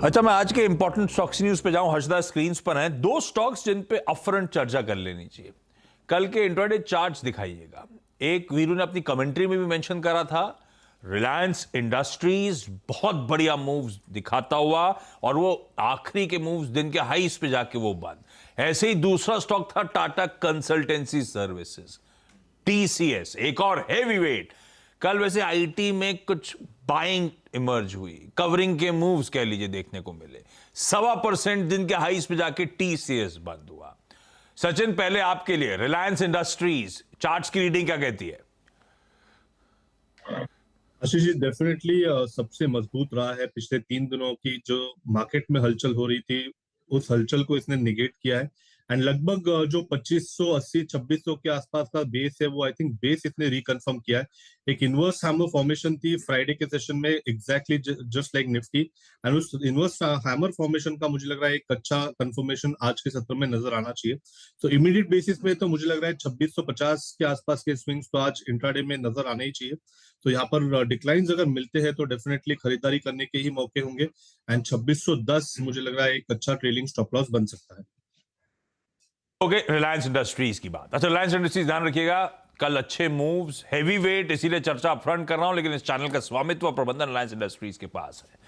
अच्छा, मैं आज के इंपॉर्टेंट स्टॉक्स न्यूज पे जाऊं। हर्षदा स्क्रीन पर हैं दो स्टॉक्स जिन पे अपफ्रंट चर्चा कर लेनी चाहिए। कल के इंट्राडे चार्ट्स दिखाइएगा। एक वीरू ने अपनी कमेंट्री में भी मेंशन करा था, रिलायंस इंडस्ट्रीज बहुत बढ़िया मूव्स दिखाता हुआ और वो आखिरी के मूव्स दिन के हाईस पे जाके वो बंद। ऐसे ही दूसरा स्टॉक था टाटा कंसल्टेंसी सर्विसेज, टीसीएस, एक और हेवी वेट। कल वैसे आईटी में कुछ बाइंग इमर्ज हुई, कवरिंग के मूव्स कह लीजिए देखने को मिले। 1.25% दिन के हाईस पे जाके टीसीएस बंद हुआ। सचिन, पहले आपके लिए रिलायंस इंडस्ट्रीज चार्ट्स की रीडिंग क्या कहती है? आशीष जी, डेफिनेटली सबसे मजबूत रहा है। पिछले 3 दिनों की जो मार्केट में हलचल हो रही थी, उस हलचल को इसने निगेट किया है। एंड लगभग जो 2580 2600 के आसपास का बेस है, वो आई थिंक बेस इसने रिकन्फर्म किया है। एक इनवर्स हैमर फॉर्मेशन थी फ्राइडे के सेशन में, exactly just like Nifty. And उस इनवर्स हैमर फॉर्मेशन का मुझे लग रहा है एक अच्छा कंफर्मेशन आज के सत्र में नजर आना चाहिए। तो इमीडिएट बेसिस में तो मुझे लग रहा है 2650 के आसपास के स्विंग्स तो आज इंट्राडे में नजर आने ही चाहिए। तो यहाँ पर डिक्लाइंस अगर मिलते हैं तो डेफिनेटली खरीदारी करने के ही मौके होंगे। एंड 2610 मुझे लग रहा है एक अच्छा ट्रेलिंग स्टॉप लॉस बन सकता है। ओके, रिलायंस इंडस्ट्रीज की बात। अच्छा, रिलायंस इंडस्ट्रीज ध्यान रखिएगा, कल अच्छे मूव्स, हेवी वेट, इसीलिए चर्चा अपफ्रंट कर रहा हूं, लेकिन इस चैनल का स्वामित्व और प्रबंधन रिलायंस इंडस्ट्रीज के पास है।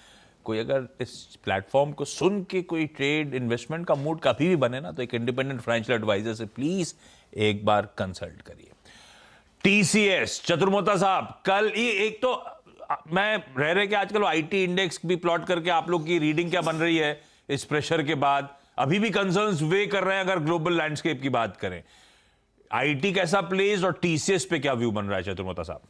कोई अगर इस प्लेटफॉर्म को सुन के कोई ट्रेड इन्वेस्टमेंट का मूड कभी भी बने ना, तो एक इंडिपेंडेंट फाइनेंशियल एडवाइजर से प्लीज एक बार कंसल्ट करिए। टीसीएस, चतुर्मोता साहब, कल ये एक तो मैं रह रहे कि आजकल आईटी इंडेक्स भी प्लॉट करके आप लोग की रीडिंग क्या बन रही है इस प्रेशर के बाद? अभी भी कंसर्न्स वे कर रहे हैं अगर ग्लोबल लैंडस्केप की बात करें। आईटी कैसा प्लेस और टीसीएस पे क्या व्यू बन रहा है चतुर्मोता साहब?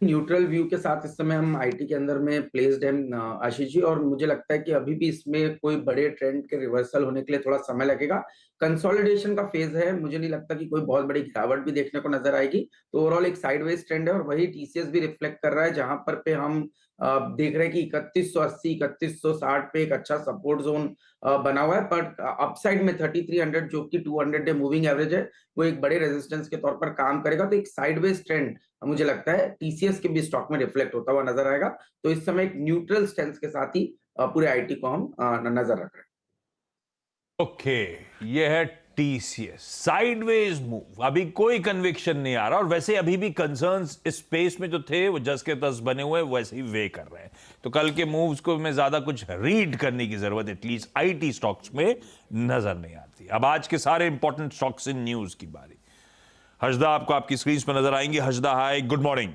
न्यूट्रल व्यू के साथ इस समय हम आईटी के अंदर में प्लेस्ड हैं आशीष जी, और मुझे लगता है कि अभी भी इसमें कोई बड़े ट्रेंड के रिवर्सल होने के लिए थोड़ा समय लगेगा। कंसोलिडेशन का फेज है, मुझे नहीं लगता कि कोई बहुत बड़ी गिरावट भी देखने को नजर आएगी। तो ओवरऑल एक साइडवेज ट्रेंड है और वही टीसीएस भी रिफ्लेक्ट कर रहा है, जहां पर पे हम देख रहे हैं कि 3180 3160 पे एक अच्छा सपोर्ट जोन बना हुआ है। बट अपसाइड में 3300 जो कि 200 डे मूविंग एवरेज है, वो एक बड़े रेजिस्टेंस के तौर पर काम करेगा। तो एक साइडवेज ट्रेंड मुझे लगता है टीसीएस के भी स्टॉक में रिफ्लेक्ट होता हुआ नजर आएगा। तो इस समय एक न्यूट्रल स्टेंस के साथ ही पूरे आईटी को हम नजर रख रहे हैं। ओके, ये है टीसीएस साइडवेज मूव, अभी कोई कन्विक्शन नहीं आ रहा, और वैसे अभी भी कंसर्न्स इस स्पेस में जो थे वो जस के तस बने हुए वैसे ही वे कर रहे हैं। तो कल के मूव्स को में ज्यादा कुछ रीड करने की जरूरत एटलीस्ट आईटी स्टॉक्स में नजर नहीं आती। अब आज के सारे इंपॉर्टेंट स्टॉक्स इन न्यूज की बारी। हर्षदा आपको आपकी स्क्रीन पर नजर आएंगे। हर्षदा, हाय, गुड मॉर्निंग।